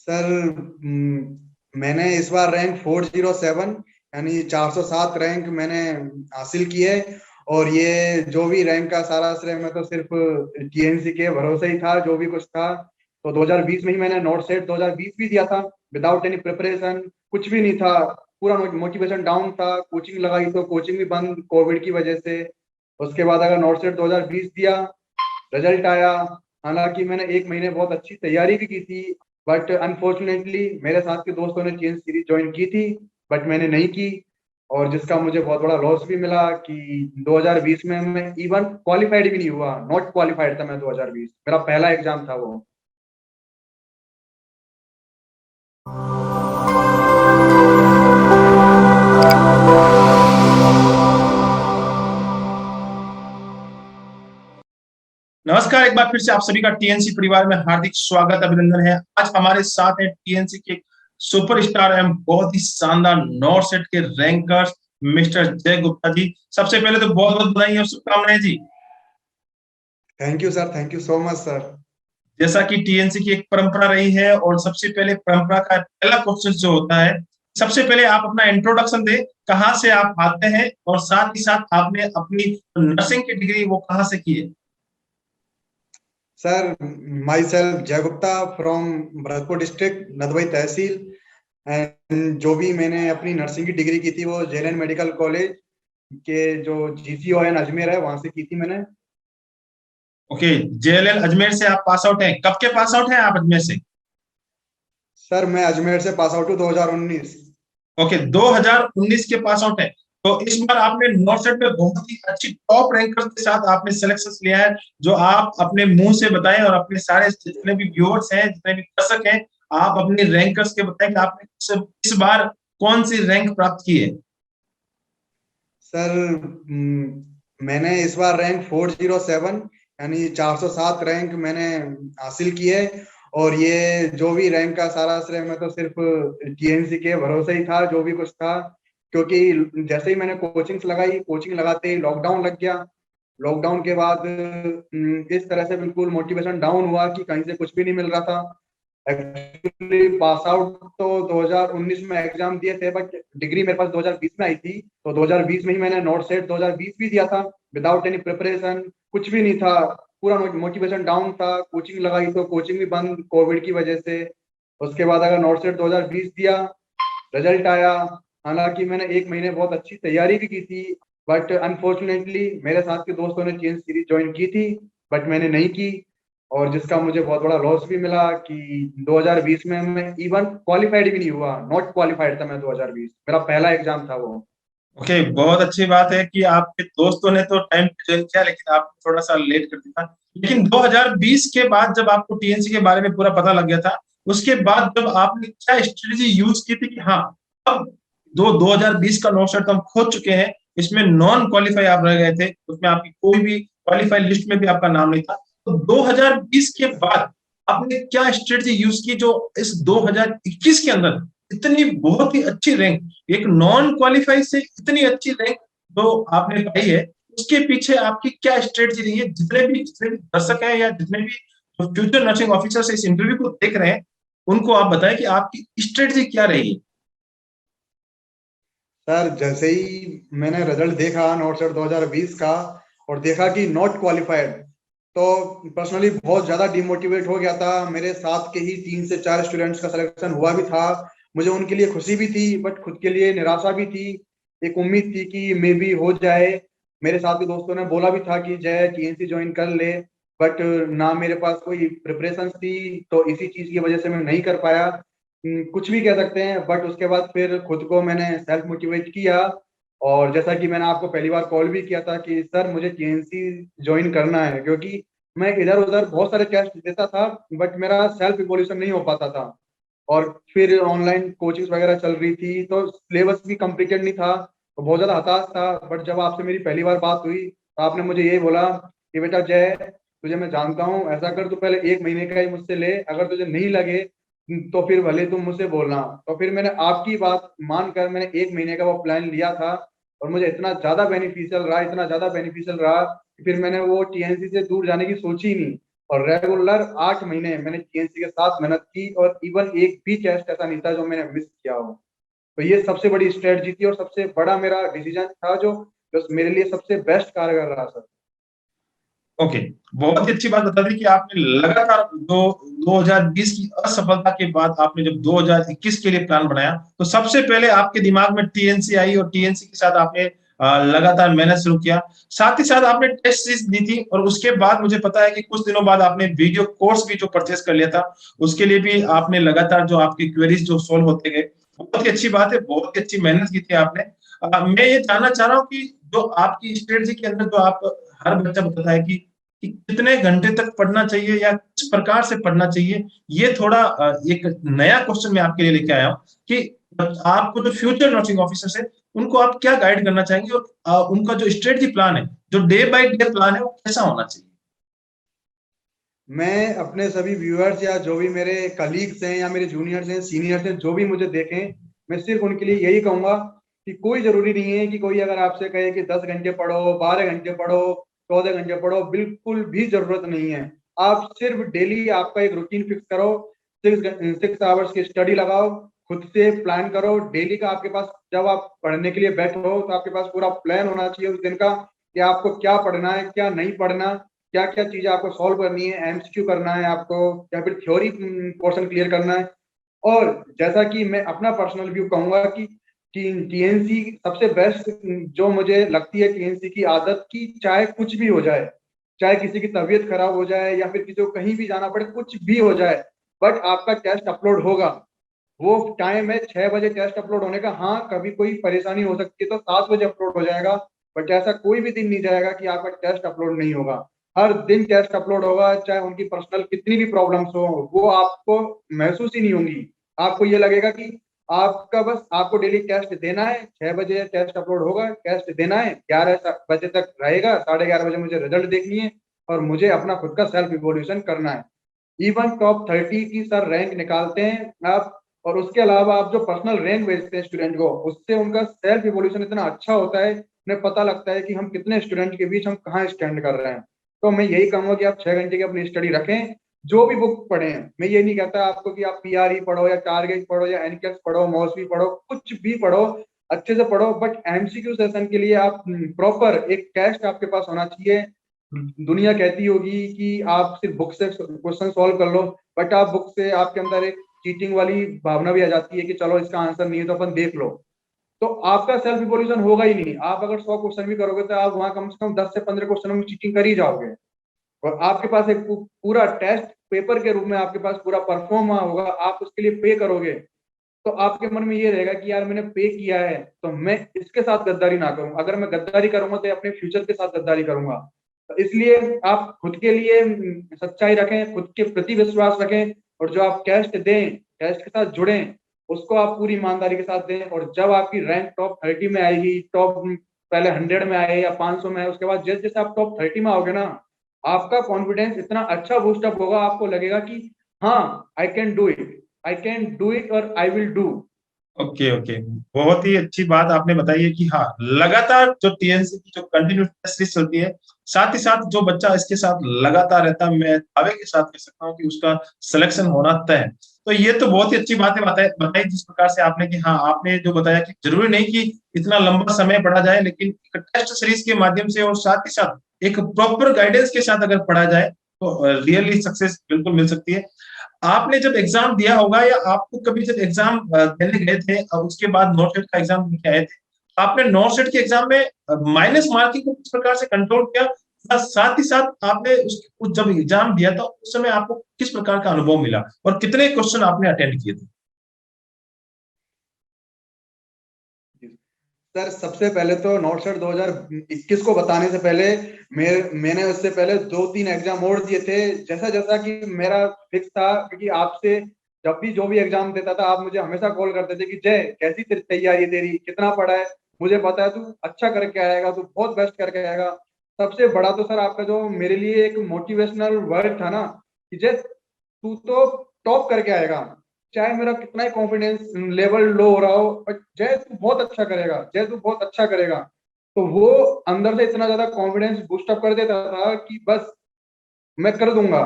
Sir, मैंने इस बार rank 407 यानी 407 रैंक मैंने हासिल की है। और ये जो भी रैंक का सारा श्रेय मैं तो सिर्फ टीएनसी के भरोसे ही था, जो भी कुछ था। तो 2020 में ही मैंने नोट सेट 2020 भी दिया था, विदाउट एनी प्रिपरेशन। कुछ भी नहीं था, पूरा मोटिवेशन डाउन था। कोचिंग लगाई तो कोचिंग भी बंद कोविड की वजह से। उसके बाद अगर नोट सेट 2020 दिया, रिजल्ट आया। हालांकि मैंने एक महीने बहुत अच्छी तैयारी भी की थी, बट अनफॉर्चुनेटली मेरे साथ के दोस्तों ने चेंज सीरीज ज्वाइन की थी, बट मैंने नहीं की। और जिसका मुझे बहुत बड़ा लॉस भी मिला कि 2020 में मैं इवन क्वालिफाइड भी नहीं हुआ, नॉट क्वालिफाइड था मैं। 2020 मेरा पहला एग्जाम था वो। नमस्कार। एक बार फिर से आप सभी का टीएनसी परिवार में हार्दिक स्वागत अभिनंदन है। आज हमारे साथ हैं टीएनसी के सुपरस्टार एवं बहुत ही शानदार नॉर्थ सेट के रैंकर्स मिस्टर जय गुप्ता जी। सबसे पहले तो बहुत बहुत बधाई और शुभकामनाएं जी। Thank you sir, thank you so much sir. जैसा कि टीएनसी की एक परंपरा रही है और सबसे पहले परंपरा का पहला क्वेश्चन जो होता है, सबसे पहले आप अपना इंट्रोडक्शन दें, कहाँ से आप आते हैं और साथ ही साथ आपने अपनी नर्सिंग की डिग्री वो कहाँ से की है। सर, माई सेल्फ जय Gupta from Bharatpur district, Nadbai tehsil. And जो भी मैंने अपनी नर्सिंग की डिग्री की थी वो जेएलएन मेडिकल कॉलेज के जो जीसीओ एन अजमेर है वहां से की थी मैंने। ओके, जेएलएल अजमेर से आप पास आउट हैं। कब के पास आउट हैं आप अजमेर से। सर, मैं अजमेर से पास आउट हूँ 2019। ओके, 2019 के पास आउट है। तो इस बार आपने नॉर्थ सेट में बहुत ही अच्छी टॉप रैंकर्स के साथ आपने सिलेक्शन लिया है, जो आप अपने मुंह से बताएं और अपने सारे जितने भी व्यूअर्स हैं, जितने भी दर्शक हैं, आप अपने रैंकर्स के बताएं कि आपने इस बार कौन सी रैंक प्राप्त की है। सर, मैंने इस बार रैंक 407 यानी 407 रैंक मैंने हासिल की है। और ये जो भी रैंक का सारा श्रेय मैं तो सिर्फ टीएनसी के भरोसे ही था, जो भी कुछ था। क्योंकि जैसे ही मैंने कोचिंग्स लगाई, कोचिंग लगाते ही लॉकडाउन लग गया। लॉकडाउन के बाद इस तरह से बिल्कुल मोटिवेशन डाउन हुआ कि कहीं से कुछ भी नहीं मिल रहा था। एक्चुअली पास आउट तो 2019 में एग्जाम दिए थे, बट डिग्री मेरे पास 2020 में आई थी। तो 2020 में ही मैंने नोट सेट 2020 भी दिया था, विदाउट एनी प्रिपरेशन। कुछ भी नहीं था, पूरा मोटिवेशन डाउन था। कोचिंग लगाई तो कोचिंग भी बंद कोविड की वजह से। उसके बाद अगर नोट सेट 2020 दिया, रिजल्ट आया। हालांकि मैंने एक महीने बहुत अच्छी तैयारी भी की थी, बट अनफॉर्चुनेटली मेरे साथ के दोस्तों ने चेंज सीरीज ज्वाइन की थी, बट मैंने नहीं की। और जिसका मुझे बहुत बड़ा लॉस भी मिला कि 2020 में मैं इवन क्वालिफाइड भी नहीं हुआ, नॉट क्वालिफाइड था मैं। 2020 मेरा पहला एग्जाम था वो। ओके, बहुत अच्छी बात है कि आपके दोस्तों ने तो टाइम पे ज्वाइन किया, लेकिन आपने थोड़ा सा लेट कर दिया था। लेकिन 2020 के बाद जब आपको टीएनसी के बारे में पूरा पता लग गया था, उसके बाद जब आपने क्या स्ट्रेटेजी यूज की थी कि हाँ, अब 2020 का नोट सेट तो हम खोज चुके हैं, इसमें नॉन क्वालिफाई आप रह गए थे, उसमें आपकी कोई भी क्वालिफाई लिस्ट में भी आपका नाम नहीं था। तो 2020 के बाद आपने क्या स्ट्रेटेजी यूज की जो इस 2021 के अंदर इतनी बहुत ही अच्छी रैंक, एक नॉन क्वालिफाई से इतनी अच्छी रैंक जो आपने पाई है, उसके पीछे आपकी क्या स्ट्रेटजी रही है। जितने भी दर्शक हैं या जितने भी फ्यूचर नर्सिंग ऑफिसर्स इस इंटरव्यू को देख रहे हैं, उनको आप बताएं कि आपकी स्ट्रेटजी क्या रही है। सर, जैसे ही मैंने रिजल्ट देखा नोट सेट 2020 का और देखा कि नॉट क्वालिफाइड, तो पर्सनली बहुत ज्यादा डिमोटिवेट हो गया था। मेरे साथ के ही 3 से 4 स्टूडेंट्स का सिलेक्शन हुआ भी था। मुझे उनके लिए खुशी भी थी, बट खुद के लिए निराशा भी थी। एक उम्मीद थी कि मे बी हो जाए। मेरे साथ के दोस्तों ने बोला भी था कि जय टीएनसी ज्वाइन कर ले, बट ना मेरे पास कोई प्रिपरेशन थी, तो इसी चीज की वजह से मैं नहीं कर पाया। कुछ भी कह सकते हैं, बट उसके बाद फिर खुद को मैंने सेल्फ मोटिवेट किया। और जैसा कि मैंने आपको पहली बार कॉल भी किया था कि सर मुझे टीएनसी ज्वाइन करना है, क्योंकि मैं इधर उधर बहुत सारे टेस्ट देता था, बट मेरा सेल्फ इवोल्यूशन नहीं हो पाता था। और फिर ऑनलाइन कोचिंग वगैरह चल रही थी, तो सिलेबस भी कंप्लीटेड नहीं था, तो बहुत ज्यादा हताश था। बट जब आपसे मेरी पहली बार बात हुई तो आपने मुझे ये बोला कि बेटा जय, तुझे मैं जानता हूँ, ऐसा कर तू पहले 1 महीने का ही मुझसे ले, अगर तुझे नहीं लगे तो फिर भले तुम मुझसे बोलना। तो फिर मैंने आपकी बात मानकर मैंने 1 महीने का वो प्लान लिया था। और मुझे इतना ज्यादा बेनिफिशियल रहा, इतना ज्यादा बेनिफिशियल रहा कि फिर मैंने वो टीएनसी से दूर जाने की सोची ही नहीं। और रेगुलर 8 महीने मैंने टीएनसी के साथ मेहनत की, और इवन एक भी टेस्ट ऐसा नहीं था जो मैंने मिस किया हो। तो ये सबसे बड़ी स्ट्रेटजी थी और सबसे बड़ा मेरा डिसीजन था, जो मेरे लिए सबसे बेस्ट कारगर रहा सर। ओके, बहुत ही अच्छी बात बता दी कि आपने लगातार दो 2020 की असफलता के बाद आपने जब 2021 के लिए प्लान बनाया, तो सबसे पहले आपके दिमाग में टीएनसी आई और टीएनसी के साथ आपने लगातार मेहनत शुरू किया। साथ ही साथ आपने टेस्ट सीरीज दी थी और उसके बाद मुझे पता है कि कुछ दिनों बाद आपने वीडियो कोर्स भी जो परचेस कर लिया था, उसके लिए भी आपने लगातार जो आपकी क्वेरीज जो सोल्व होते गए। बहुत ही अच्छी बात है, बहुत ही अच्छी मेहनत की थी आपने। मैं ये जानना चाह रहा हूँ कि जो आपकी स्ट्रेटजी के अंदर जो आप हर बच्चा बताता है कि कितने घंटे तक पढ़ना चाहिए या किस प्रकार से पढ़ना चाहिए, ये थोड़ा एक नया क्वेश्चन मैं आपके लिए लेके आया हूँ कि आपको जो फ्यूचर नर्सिंग ऑफिसर्स है, उनको आप क्या गाइड करना चाहेंगे और उनका जो स्ट्रेटजी प्लान है, जो डे बाय डे प्लान है, वो कैसा होना चाहिए? मैं अपने सभी व्यूअर्स या जो भी मेरे कलीग्स हैं या मेरे जूनियर्स हैं, सीनियर्स हैं, जो भी मुझे देखें, मैं सिर्फ उनके लिए यही कहूंगा कि कोई जरूरी नहीं है कि कोई अगर आपसे कहे कि 10 घंटे पढ़ो, 12 घंटे पढ़ो, 14 घंटे पढ़ो, बिल्कुल भी जरूरत नहीं है। आप सिर्फ डेली आपका एक रूटीन फिक्स करो, 6 आवर्स की स्टडी लगाओ, खुद से प्लान करो डेली का। आपके पास जब आप पढ़ने के लिए बैठो तो आपके पास पूरा प्लान होना चाहिए उस दिन का, कि आपको क्या पढ़ना है, क्या नहीं पढ़ना, क्या क्या चीजें आपको सॉल्व करनी है, एमसीक्यू करना है आपको या फिर थ्योरी पोर्शन क्लियर करना है। और जैसा कि मैं अपना पर्सनल व्यू कहूंगा कि टीएनसी सबसे बेस्ट जो मुझे लगती है, टीएनसी की आदत की, चाहे कुछ भी हो जाए, चाहे किसी की तबीयत खराब हो जाए या फिर किसी को कहीं भी जाना पड़े, कुछ भी हो जाए, बट आपका टेस्ट अपलोड होगा। वो टाइम है 6 बजे टेस्ट अपलोड होने का। हाँ, कभी कोई परेशानी हो सकती है तो 7 बजे अपलोड हो जाएगा, बट ऐसा कोई भी दिन नहीं जाएगा कि आपका टेस्ट अपलोड नहीं होगा। हर दिन टेस्ट अपलोड होगा, चाहे उनकी पर्सनल कितनी भी प्रॉब्लम्स हो, वो आपको महसूस ही नहीं होंगी। आपको ये लगेगा कि आपका बस आपको डेली टेस्ट देना है, 6 बजे टेस्ट अपलोड होगा, टेस्ट देना है, 11 बजे तक रहेगा, 11:30 बजे मुझे रिजल्ट देखनी है और मुझे अपना खुद का सेल्फ इवोल्यूशन करना है। इवन टॉप 30 की सर रैंक निकालते हैं आप, और उसके अलावा आप जो पर्सनल रैंक भेजते हैं स्टूडेंट को, उससे उनका सेल्फ इवोल्यूशन इतना अच्छा होता है, उन्हें पता लगता है कि हम कितने स्टूडेंट के बीच हम कहाँ स्टैंड कर रहे हैं। तो मैं यही कहूंगा कि आप 6 घंटे की अपनी स्टडी रखें, जो भी बुक पढ़ें। मैं ये नहीं कहता आपको कि आप पीआरई पढ़ो या टारगेट पढ़ो या एनकेएस पढ़ो, मॉसवी पढ़ो, कुछ भी पढ़ो, अच्छे से पढ़ो, बट एमसीक्यू सेशन के लिए आप प्रॉपर एक टेस्ट आपके पास होना चाहिए। दुनिया कहती होगी कि आप सिर्फ बुक से क्वेश्चन सॉल्व कर लो, बट आप बुक से आपके अंदर एक चीटिंग वाली भावना भी आ जाती है कि चलो इसका आंसर नहीं है तो अपन देख लो, तो आपका सेल्फ इवोल्यूशन होगा ही नहीं। आप अगर 100 क्वेश्चन भी करोगे तो आप वहां कम से कम 10 से 15 क्वेश्चन में चीटिंग कर ही जाओगे, और आपके पास एक पूरा टेस्ट पेपर के रूप में आपके पास पूरा परफॉर्म होगा, आप उसके लिए पे करोगे, तो आपके मन में ये रहेगा कि यार मैंने पे किया है तो मैं इसके साथ गद्दारी ना करूं, अगर मैं गद्दारी करूंगा तो अपने फ्यूचर के साथ गद्दारी करूंगा। तो इसलिए आप खुद के लिए सच्चाई रखें, खुद के प्रति विश्वास रखें, और जो आप टेस्ट दें, टेस्ट के साथ जुड़ें, उसको आप पूरी ईमानदारी के साथ दें। और जब आपकी रैंक टॉप 30 में आएगी, टॉप पहले 100 में आए या 500 में आए, उसके बाद जैसे जैसे आप टॉप 30 में आओगे ना, आपका कॉन्फिडेंस इतना अच्छा बूस्टअप होगा, आपको लगेगा कि हाँ, I can do it, I can do it और I will do. Okay, okay. बहुत ही अच्छी बात आपने बताई है कि हाँ, लगातार जो टीएनसी की जो कंटिन्यूस टेस्ट सीरीज चलती है, साथ ही साथ जो बच्चा इसके साथ लगातार रहता है, मैं दावे के साथ कह सकता हूँ कि उसका सिलेक्शन होना तय है। तो ये तो बहुत ही अच्छी बातें बताई बताई जिस प्रकार से आपने कि हाँ, आपने जो बताया कि जरूरी नहीं कि इतना लंबा समय पढ़ा जाए, लेकिन एक टेस्ट सीरीज के माध्यम से और साथ ही साथ एक प्रॉपर गाइडेंस के साथ अगर पढ़ा जाए तो रियली सक्सेस बिल्कुल मिल सकती है। आपने जब एग्जाम दिया होगा या आपको कभी जब एग्जाम देने गए थे और उसके बाद नॉट सेट का एग्जाम देके आए थे, आपने नॉट सेट के एग्जाम में माइनस मार्किंग को किस प्रकार से कंट्रोल किया? साथ ही साथ आपने जब एग्जाम दिया था उस समय आपको किस प्रकार का अनुभव मिला और कितने क्वेश्चन आपने अटेंड किए थे? सर सबसे पहले तो नॉट सेट 2021 को बताने से पहले मैंने उससे पहले 2-3 एग्जाम और दिए थे। जैसा जैसा कि मेरा फिक्स था, क्योंकि आपसे जब भी जो भी एग्जाम देता था, आप मुझे हमेशा कॉल करते थे कि जय कैसी तेरी तैयारी है, तेरी कितना पढ़ा है, मुझे पता है तू अच्छा करके आएगा, तू बहुत बेस्ट करके आएगा। सबसे बड़ा तो सर आपका जो मेरे लिए एक मोटिवेशनल वर्ड था ना, कि जय तू तो टॉप करके आएगा, चाहे मेरा कितना ही कॉन्फिडेंस लेवल लो हो रहा हो, बट जय तू बहुत अच्छा करेगा, जय तू बहुत अच्छा करेगा। तो वो अंदर से इतना ज्यादा कॉन्फिडेंस बूस्ट अप कर देता था कि बस मैं कर दूंगा।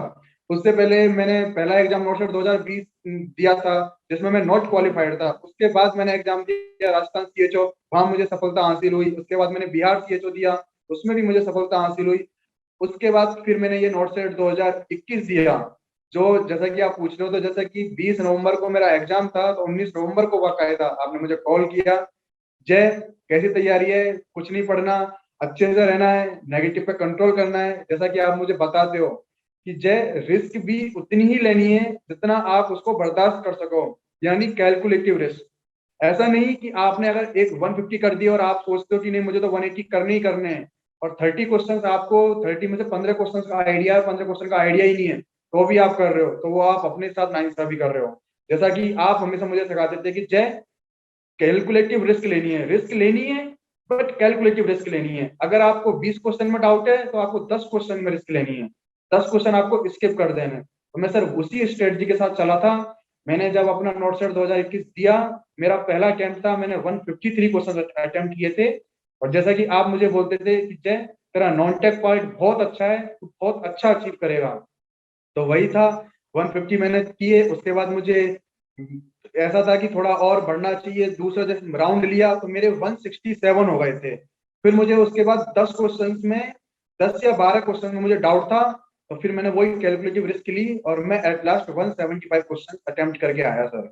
उससे पहले मैंने पहला एग्जाम नॉट सेट 2020 दिया था, जिसमें मैं नॉट क्वालिफाइड था। उसके बाद मैंने एग्जाम दिया राजस्थान सीएचओ, वहां मुझे सफलता हासिल हुई। उसके बाद मैंने बिहार सीएचओ दिया, उसमें भी मुझे सफलता हासिल हुई। उसके बाद फिर मैंने ये नॉट सेट 2021 दिया, जो जैसा कि आप पूछ रहे हो, तो जैसा कि 20 नवंबर को मेरा एग्जाम था, तो 19 नवंबर को बाकायदा आपने मुझे कॉल किया, जय कैसी तैयारी है, कुछ नहीं पढ़ना, अच्छे से रहना है, नेगेटिव पे कंट्रोल करना है। जैसा कि आप मुझे बताते हो कि जय रिस्क भी उतनी ही लेनी है जितना आप उसको बर्दाश्त कर सको, यानी कैलकुलेटिव रिस्क। ऐसा नहीं कि आपने अगर एक 150 कर दिया और आप सोचते हो कि नहीं मुझे तो 180 करने ही करने हैं, और 30 क्वेश्चन आपको 30 में से 15 क्वेश्चन का आइडिया है, 15 क्वेश्चन का आइडिया ही नहीं है, तो भी आप कर रहे हो, तो वो आप अपने साथ नाइंसाफी कर रहे हो। जैसा कि आप हमेशा मुझे सिखाते थे कि जय कैलकुलेटिव रिस्क लेनी है, बट कैलकुलेटिव रिस्क लेनी है। अगर आपको 20 क्वेश्चन में डाउट है तो आपको 10 क्वेश्चन में रिस्क लेनी है, 10 क्वेश्चन आपको स्किप कर देने हैं। तो मैं सर उसी स्ट्रेटजी के साथ चला था। मैंने जब अपना नोट सेट 2021 दिया, मेरा पहला अटेम्प्ट था, मैंने 153 क्वेश्चन अटेम्प्ट किए थे। और जैसा कि आप मुझे बोलते थे कि जय तेरा नॉन टेक पॉइंट बहुत अच्छा है, तू बहुत अच्छा अचीव करेगा, तो वही था। 150 मैंने किए। उसके बाद मुझे ऐसा था कि थोड़ा और बढ़ना चाहिए, दूसरा जब राउंड लिया तो मेरे 167 हो गए थे। फिर मुझे उसके बाद 10 क्वेश्चंस में, 10 या 12 क्वेश्चन में मुझे डाउट था, तो फिर मैंने वही कैलकुलेटिव रिस्क ली और मैं एट लास्ट 175 क्वेश्चन अटेम्प्ट करके आया सर।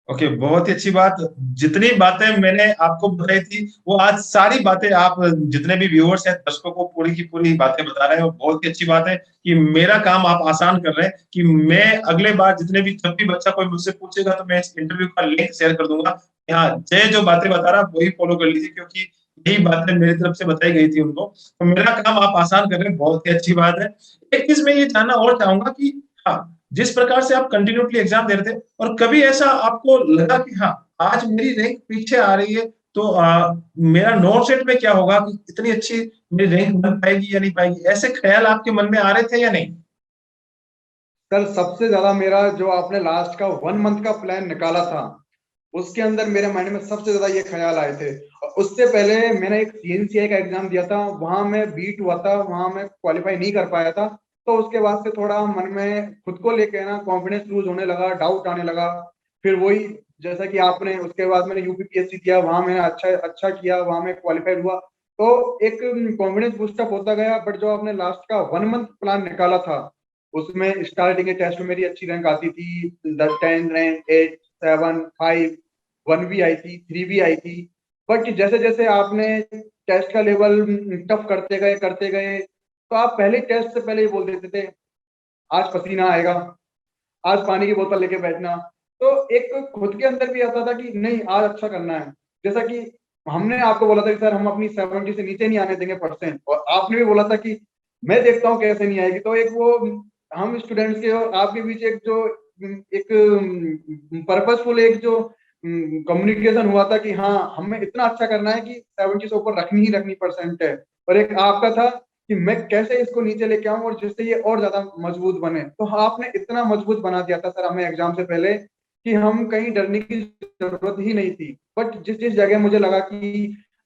ओके, बहुत ही अच्छी बात। जितनी बातें मैंने आपको बताई थी वो आज सारी बातें आप जितने भी व्यूअर्स हैं दर्शकों को पूरी की पूरी बातें बता रहे हैं, और बहुत ही अच्छी बात है कि मेरा काम आप आसान कर रहे हैं कि मैं अगले बार जितने भी जब भी बच्चा कोई मुझसे पूछेगा तो मैं इस इंटरव्यू का लिंक शेयर कर दूंगा। हाँ, जय जो बातें बता रहा वही फॉलो कर लीजिए, क्योंकि यही बातें मेरी तरफ से बताई गई थी उनको। तो मेरा काम आप आसान कर रहे हैं, बहुत ही अच्छी बात है। एक चीज मैं ये जानना और चाहूंगा कि हाँ, जिस प्रकार से आप कंटिन्यूअसली एग्जाम दे रहे थे, और कभी ऐसा आपको लगा कि हाँ, आज मेरी रैंक पीछे आ रही है, तो मेरा नॉट सेट में क्या होगा कि इतनी अच्छी मेरी रैंक बन पाएगी या नहीं पाएगी, ऐसे ख्याल आपके मन में आ रहे थे या नहीं? सर सबसे ज्यादा मेरा जो आपने लास्ट का 1 मंथ का प्लान निकाला था, उसके अंदर मेरे माइंड में सबसे ज्यादा ये ख्याल आए थे। और उससे पहले मैंने एक सीएनसीए का एग्जाम दिया था, वहां मैं बीट हुआ था, वहां मैं क्वालिफाई नहीं कर पाया था। तो उसके बाद से थोड़ा मन में खुद को लेके ना कॉन्फिडेंस लूज होने लगा, डाउट आने लगा। फिर वही जैसा कि आपने, उसके बाद मैंने यूपीपीएससी किया, वहां मैंने अच्छा अच्छा किया, वहां मैं क्वालिफाइड हुआ। तो एक कॉन्फिडेंस बूस्टअप होता गया। बट जो आपने लास्ट का 1 मंथ प्लान निकाला था, उसमें स्टार्टिंग के टेस्ट में मेरी अच्छी रैंक आती थी, 10 रैंक, 8, 7, 5, 1 भी आई थी, 3 भी आई थी। बट जैसे जैसे आपने टेस्ट का लेवल टफ करते गए, तो आप पहले टेस्ट से पहले ही बोल देते थे आज पसीना आएगा, आज पानी की बोतल लेके बैठना। तो एक खुद के अंदर भी आता था कि नहीं आज अच्छा करना है। जैसा कि हमने आपको बोला था कि सर हम अपनी 70 से नीचे नहीं आने देंगे परसेंट, और आपने भी बोला था कि मैं देखता हूँ कैसे नहीं आएगी। तो एक वो हम स्टूडेंट्स के और आपके बीच एक जो एक पर्पसफुल एक जो कम्युनिकेशन हुआ था कि हाँ हमें इतना अच्छा करना है कि 70 से ऊपर रखनी ही रखनी परसेंट है। और एक आपका था कि मैं कैसे इसको नीचे लेके आऊं और जिससे ये और ज्यादा मजबूत बने। तो आपने इतना मजबूत बना दिया था सर हमें एग्जाम से पहले कि हम कहीं डरने की जरूरत ही नहीं थी। बट जिस जिस जगह मुझे लगा कि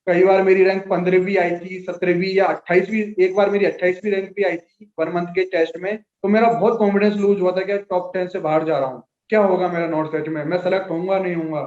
कई बार मेरी रैंक 15वीं आई थी, 17वीं या 28वीं, एक बार मेरी 28वीं रैंक भी आई थी 1 मंथ के टेस्ट में, तो मेरा बहुत कॉन्फिडेंस लूज हुआ था कि टॉप 10 से बाहर जा रहा हूँ, क्या होगा मेरा नॉर्थ सेट में, मैं सेलेक्ट होऊंगा नहीं होऊंगा।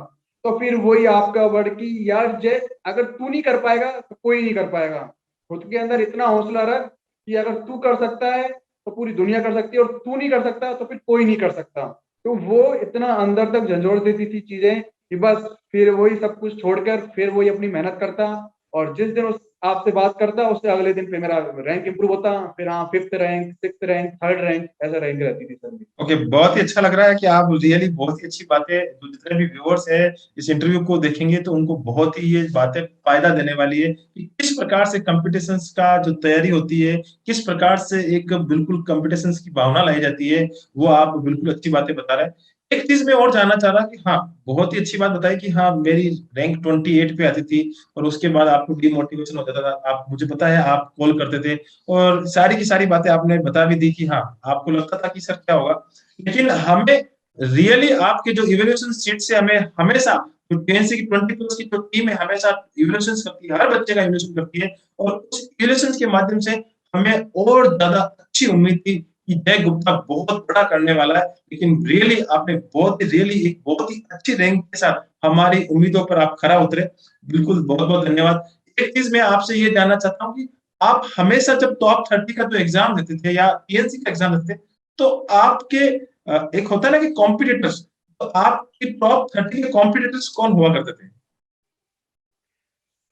तो फिर वही आपका वर्ड की यार जय अगर तू नहीं कर पाएगा तो कोई नहीं कर पाएगा। खुद के अंदर इतना हौसला रख कि अगर तू कर सकता है तो पूरी दुनिया कर सकती है, और तू नहीं कर सकता तो फिर कोई नहीं कर सकता। तो वो इतना अंदर तक झंझोड़ देती थी चीजें कि बस फिर वही सब कुछ छोड़कर फिर वही अपनी मेहनत करता। और जिस दिन उस आपसे बात करता उससे अगले दिन फिर मेरा रैंक इंप्रूव होता, फिर हाँ 5th rank, 6th rank, 3rd rank, ऐसा रैंक रहती थी सर। ओके, बहुत ही अच्छा लग रहा है कि आप रियली बहुत ही अच्छी बातें, जो जितने भी व्यूअर्स हैं इस इंटरव्यू को देखेंगे तो उनको बहुत ही ये बातें फायदा देने वाली है कि किस प्रकार से कॉम्पिटिशन्स का जो तैयारी होती है, किस प्रकार से एक बिल्कुल कॉम्पिटिशन्स की भावना लाई जाती है, वो आप बिल्कुल अच्छी बातें बता रहे हैं। एक चीज मैं और जानना चाह रहा कि हाँ, बहुत ही अच्छी बात बताई कि हाँ, मेरी रैंक 28 पे आती थी, और उसके बाद आपको डिमोटिवेशन हो जाता था, आप मुझे पता है आप कॉल करते थे, और सारी की सारी बातें आपने बता भी दी कि हाँ, आपको लगता था कि सर क्या होगा। लेकिन हमें रियली आपके जो इवैल्यूएशन शीट से हमें हमेशा जो टीएनसी की 20+ की जो टीम है हमेशा इवैल्यूएशन करती है, हर बच्चे का इवैल्यूएशन करती है, और उस इवैल्यूएशन के माध्यम से हमें और ज्यादा अच्छी उम्मीद थी कि जय गुप्ता बहुत बड़ा करने वाला है, लेकिन रियली आपने एक बहुत ही अच्छी रैंक के साथ हमारी उम्मीदों पर आप खरा उतरे। बिल्कुल, बहुत-बहुत धन्यवाद। एक चीज़ मैं आपसे ये जानना चाहता हूँ कि आप हमेशा जब टॉप 30 का जो एग्ज़ाम देते थे या टीएनसी का एग्ज़ाम देते थे, तो आपके एक होता है ना कि कॉम्पिटिटर्स, तो आपके टॉप 30 के कॉम्पिटिटर्स कौन हुआ करते थे?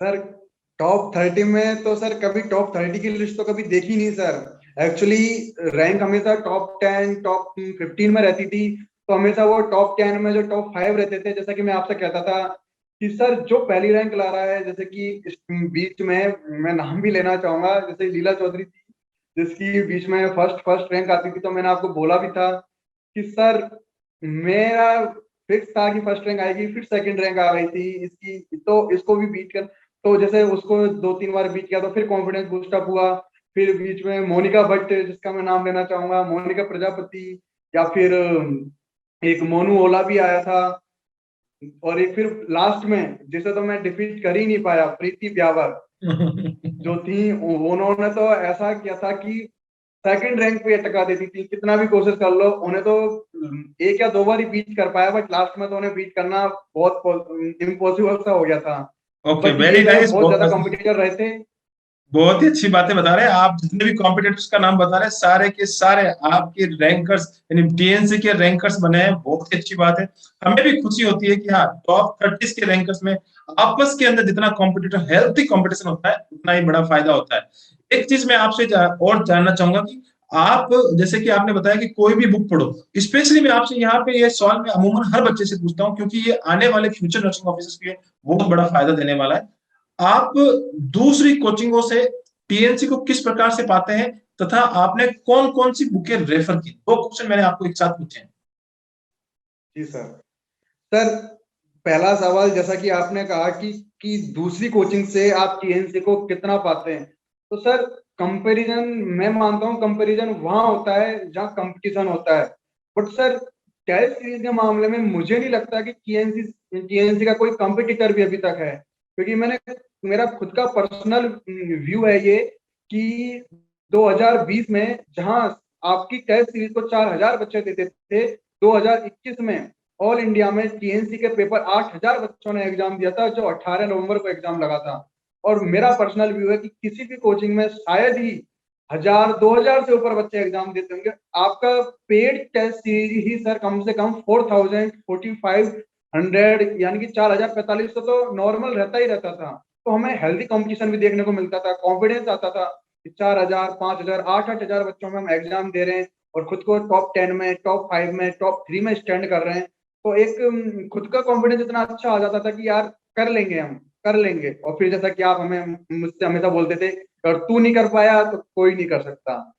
सर टॉप 30 में तो सर कभी टॉप 30 की लिस्ट तो कभी देखी नहीं सर। एक्चुअली रैंक हमेशा टॉप 10 टॉप 15 में रहती थी। तो हमेशा वो टॉप 10 में जो टॉप 5 रहते थे, जैसा कि मैं आपसे कहता था कि सर जो पहली रैंक ला रहा है, जैसे कि इस बीच में मैं नाम भी लेना चाहूंगा, जैसे लीला चौधरी थी जिसकी बीच में फर्स्ट फर्स्ट रैंक आती थी। तो मैंने आपको बोला भी था कि सर मेरा फिक्स था कि फर्स्ट रैंक आएगी, फिर सेकंड रैंक आ गई थी इसकी, तो इसको भी बीट कर। तो जैसे उसको 2-3 बार बीट किया तो फिर कॉन्फिडेंस बूस्ट अप हुआ। फिर बीच में मोनिका भट्ट, जिसका मैं नाम लेना चाहूंगा, मोनिका प्रजापति, या फिर एक मोनू ओला भी आया था। और एक फिर लास्ट में जिसे तो मैं डिफीट कर ही नहीं पाया, प्रीति ब्यावर जो थी, उन्होंने तो ऐसा किया था कि सेकंड रैंक पे अटका देती थी, कितना भी कोशिश कर लो उन्हें तो 1 या 2 बार ही बीट कर पाया, बट लास्ट में तो उन्हें बीट करना बहुत इम्पॉसिबल सा हो गया था। ओके, बट ये वेरी सर नाइस। बहुत ज्यादा कॉम्पिटिटर रहे थे। बहुत ही अच्छी बातें बता रहे हैं आप। जितने भी कॉम्पिटिटर्स का नाम बता रहे हैं, सारे के सारे आपके रैंकर्स यानी टीएनसी के रैंकर्स बने हैं। बहुत ही अच्छी बात है। हमें भी खुशी होती है कि हाँ, टॉप 30 के रैंकर्स में आपस के अंदर जितना कॉम्पिटिटर हेल्थी कॉम्पिटिशन होता है, उतना ही बड़ा फायदा होता है। एक चीज मैं आपसे और जानना चाहूंगा कि आप, जैसे कि आपने बताया कि कोई भी बुक पढ़ो, स्पेशली मैं आपसे यहाँ पे ये सवाल मैं अमूमन हर बच्चे से पूछता हूँ, क्योंकि ये आने वाले फ्यूचर नर्सिंग ऑफिसर्स के लिए बहुत बड़ा फायदा देने वाला है। आप दूसरी कोचिंगों से टीएनसी को किस प्रकार से पाते हैं, तथा आपने कौन कौन सी बुकें रेफर की? 2 क्वेश्चन मैंने आपको एक साथ पूछे हैं। जी सर। सर पहला सवाल, जैसा कि आपने कहा कि दूसरी कोचिंग से आप टीएनसी को कितना पाते हैं, तो सर कंपैरिजन, मैं मानता हूँ कंपैरिजन वहां होता है जहाँ कंपटीशन होता है। बट सर टेस्ट सीरीज के मामले में मुझे नहीं लगता कि टीएनसी का कोई कंपटीटर भी अभी तक है, क्योंकि मेरा खुद का पर्सनल व्यू है ये कि 2020 में जहां आपकी टेस्ट सीरीज को 4,000 बच्चे देते थे, 2021 में ऑल इंडिया में टीएनसी के पेपर 8,000 बच्चों ने एग्जाम दिया था, जो 18 नवंबर को एग्जाम लगा था। और मेरा पर्सनल व्यू है कि किसी भी कोचिंग में शायद ही 1,000-2,000 से ऊपर बच्चे एग्जाम देते होंगे। आपका पेड टेस्ट सीरीज ही सर कम से कम 4,000 4,500 यानी कि 4,045 तो नॉर्मल रहता ही रहता था। तो हमें हेल्दी कंपटीशन भी देखने को मिलता था, कॉन्फिडेंस आता था कि 4,000 5,000 8,000 बच्चों में हम एग्जाम दे रहे हैं और खुद को टॉप 10 में, टॉप 5 में, टॉप 3 में स्टैंड कर रहे हैं। तो एक खुद का कॉन्फिडेंस इतना अच्छा आ जाता था कि यार कर लेंगे, हम कर लेंगे। और फिर जैसा कि आप हमें मुझसे हमेशा बोलते थे, अगर तू नहीं कर पाया तो कोई नहीं कर सकता।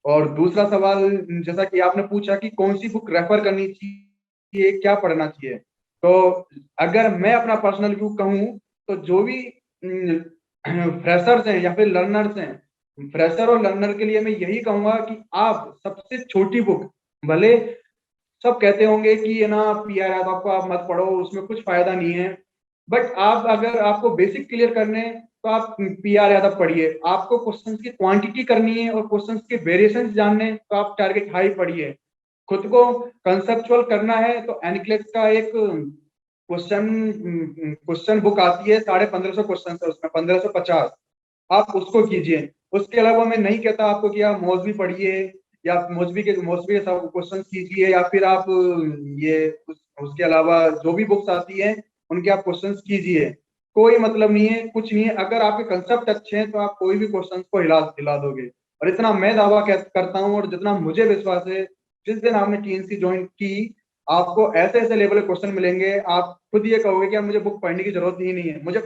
और दूसरा सवाल, जैसा कि आपने पूछा कि कौन सी बुक रेफर करनी चाहिए, क्या पढ़ना चाहिए, तो अगर मैं अपना पर्सनल व्यू कहूँ तो जो भी फ्रेशर्स हैं या फिर लर्नर्स हैं, फ्रेशर और लर्नर के लिए मैं यही कहूंगा कि आप सबसे छोटी बुक, भले सब कहते होंगे कि ये ना पीआर यादव को आप मत पढ़ो, उसमें कुछ फायदा नहीं है, बट आप अगर आपको बेसिक क्लियर करने हैं तो आप पीआर यादव पढ़िए। आपको क्वेश्चंस की क्वांटिटी करनी है और क्वेश्चंस के वेरिएशंस जानने हैं तो आप टारगेट हाई पढ़िए। खुद को कंसेप्चुअल करना है तो एनक्लेक्स का एक क्वेश्चन क्वेश्चन बुक आती है, 1,550 क्वेश्चन है उसमें, 1,550, आप उसको कीजिए। उसके अलावा मैं नहीं कहता आपको कि आप मौजवी पढ़िए या मौसवी के सब क्वेश्चन कीजिए, या फिर आप उसके अलावा जो भी बुक्स आती है उनके आप क्वेश्चन कीजिए। कोई मतलब नहीं है, कुछ नहीं है, अगर आपके कंसेप्ट अच्छे हैं तो आप कोई भी क्वेश्चन को हिला हिला दोगे। और इतना मैं दावा करता हूँ और जितना मुझे विश्वास है, जिस दिन आपने टीएनसी ज्वाइन की, आपको ऐसे ऐसे लेवल के क्वेश्चन मिलेंगे, आप खुद ये कहोगे कि यार मुझे बुक पढ़ने की जरूरत ही नहीं है, मुझे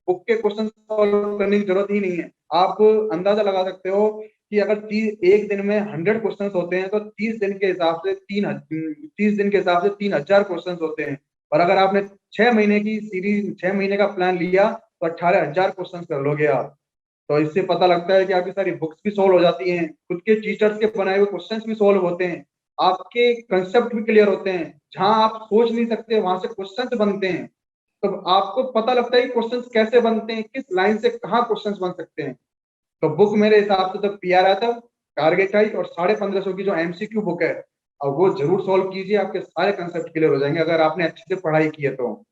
बुक के क्वेश्चन सॉल्व करने की जरूरत ही नहीं है। आप अंदाजा लगा सकते हो कि अगर एक दिन में 100 क्वेश्चन होते हैं तो 3 दिन के हिसाब से 3,000 क्वेश्चन होते हैं। और अगर आपने 6 महीने की सीरीज, 6 महीने का प्लान लिया तो 18,000 क्वेश्चन कर लोगे आप। तो इससे पता लगता है कि आपकी सारी बुक्स भी सॉल्व हो जाती हैं, खुद के टीचर्स के बनाए हुए क्वेश्चंस भी सॉल्व होते हैं, आपके कंसेप्ट भी क्लियर होते हैं, जहां आप सोच नहीं सकते वहां से क्वेश्चंस बनते हैं। तो आपको पता लगता है कि क्वेश्चंस कैसे बनते हैं, किस लाइन से कहाँ क्वेश्चंस बन सकते हैं। तो बुक मेरे हिसाब से तो पीआर आया था, टारगेट आई, और 1550 की जो एमसीक्यू बुक है, अब वो जरूर सॉल्व कीजिए, आपके सारे कंसेप्ट क्लियर हो जाएंगे अगर आपने अच्छे से पढ़ाई की है तो।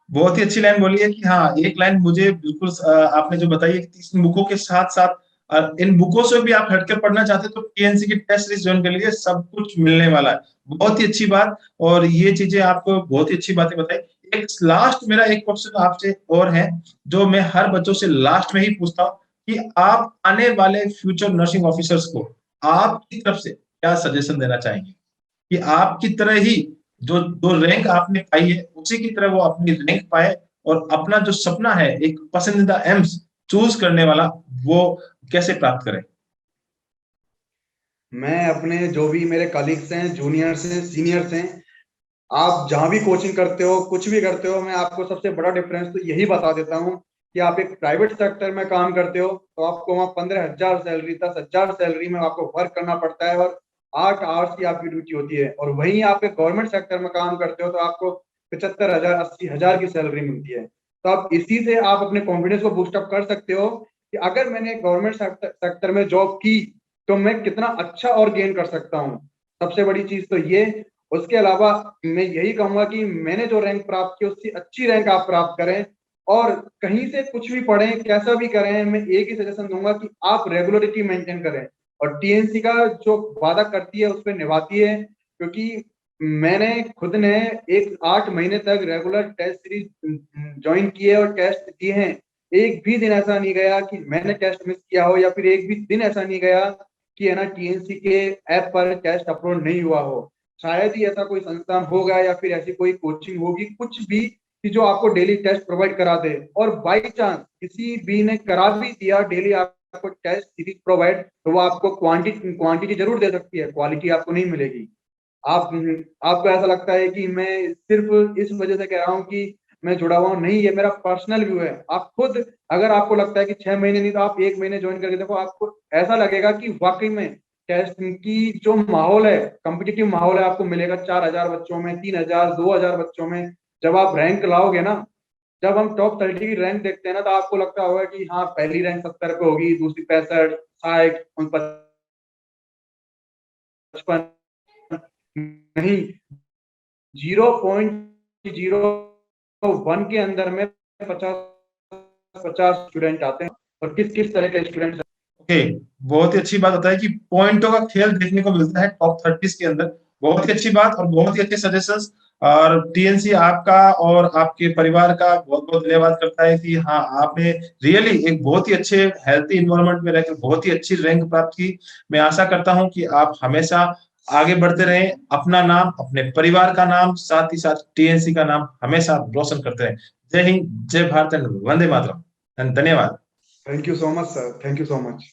बहुत ही अच्छी लाइन बोली है कि हाँ, एक लाइन मुझे बिल्कुल आपने जो बताई है कि इन बुकों के साथ साथ इन बुकों से भी आप हटकर पढ़ना चाहते हैं तो टीएनसी की टेस्ट सीरीज ज्वाइन कर लीजिए, सब कुछ मिलने वाला है। बहुत ही अच्छी बात, और ये चीजें आपको बहुत ही अच्छी बातें बताई। एक लास्ट मेरा एक क्वेश्चन आपसे और है, जो मैं हर बच्चों से लास्ट में ही पूछता हूँ कि आप आने वाले फ्यूचर नर्सिंग ऑफिसर्स को आपकी तरफ से क्या सजेशन देना चाहेंगे कि आपकी तरह ही जो जो रैंक आपने पाई है उसी की तरह वो अपनी रैंक पाए और अपना जो सपना है एक पसंदीदा एम्स चूज करने वाला, वो कैसे प्राप्त करें? मैं अपने जो भी मेरे कलीग्स हैं, जूनियर्स हैं, सीनियर्स हैं, आप जहां भी कोचिंग करते हो, कुछ भी करते हो, मैं आपको सबसे बड़ा डिफरेंस तो यही बता देता हूँ कि आप एक प्राइवेट सेक्टर में काम करते हो तो आपको वहाँ 15,000 सैलरी, 10,000 सैलरी में आपको वर्क करना पड़ता है और 8 आवर्स की आपकी ड्यूटी होती है। और वहीं आप एक गवर्नमेंट सेक्टर में काम करते हो तो आपको 75,000, 80,000 की सैलरी मिलती है। तो आप इसी से आप अपने कॉन्फिडेंस को बूस्टअप कर सकते हो कि अगर मैंने गवर्नमेंट सेक्टर में जॉब की तो मैं कितना अच्छा और गेन कर सकता हूँ। सबसे बड़ी चीज तो ये। उसके अलावा मैं यही कहूंगा कि मैंने जो रैंक प्राप्त की उससे अच्छी रैंक आप प्राप्त करें, और कहीं से कुछ भी पढ़ें, कैसा भी करें, मैं एक ही सजेशन दूंगा कि आप रेगुलरिटी मेंटेन करें और टीएनसी का जो वादा करती है उस पर निभाती है। क्योंकि मैंने खुद ने एक 8 महीने तक रेगुलर टेस्ट सीरीज ज्वाइन किए और टेस्ट दिए हैं। एक भी दिन ऐसा नहीं गया कि मैंने टेस्ट मिस किया हो, या फिर एक भी दिन ऐसा नहीं गया कि है ना टीएनसी के ऐप पर टेस्ट अपलोड नहीं हुआ हो। शायद ही ऐसा कोई संस्थान होगा या फिर ऐसी कोई कोचिंग होगी कुछ भी कि जो आपको डेली टेस्ट प्रोवाइड करा दे। और बाई चांस किसी भी ने करा भी दिया डेली आपको टेस्ट सीरीज प्रोवाइड, तो वो आपको क्वांटिटी क्वांटिटी जरूर दे सकती है, क्वालिटी आपको नहीं मिलेगी। आप आपको ऐसा लगता है कि मैं सिर्फ इस वजह से कह रहा हूँ कि मैं जुड़ा हुआ हूँ, नहीं, ये मेरा पर्सनल व्यू है। आप खुद अगर आपको लगता है कि 6 महीने नहीं तो आप 1 महीने ज्वाइन करके देखो, आपको ऐसा लगेगा कि वाकई में टेस्ट की जो माहौल है, कॉम्पिटिटिव माहौल है, आपको मिलेगा 4,000 बच्चों में, 3,000, 2,000 बच्चों में। जब आप रैंक लाओगे ना, जब हम टॉप 30 की रैंक देखते हैं ना, तो आपको लगता होगा कि हाँ, पहली रैंक 70 पे होगी, दूसरी 65, 60, 55, नहीं, 0.01 के अंदर में 50 स्टूडेंट आते हैं। और किस किस तरह के स्टूडेंट। ओके, बहुत ही अच्छी बात होता है कि पॉइंटों का खेल देखने को मिलता है टॉप 30 के अंदर। बहुत ही अच्छी बात और बहुत ही अच्छे सजेशंस। और टीएनसी आपका और आपके परिवार का बहुत बहुत धन्यवाद करता है कि हाँ, आपने रियली एक बहुत ही अच्छे हेल्थी इन्वायरमेंट में रहकर बहुत ही अच्छी रैंक प्राप्त की। मैं आशा करता हूँ कि आप हमेशा आगे बढ़ते रहें, अपना नाम, अपने परिवार का नाम, साथ ही साथ टीएनसी का नाम हमेशा रोशन करते रहें। जय हिंद, जय भारत एंड वंदे मातरम। धन्यवाद। Thank you so much sir, thank you so much.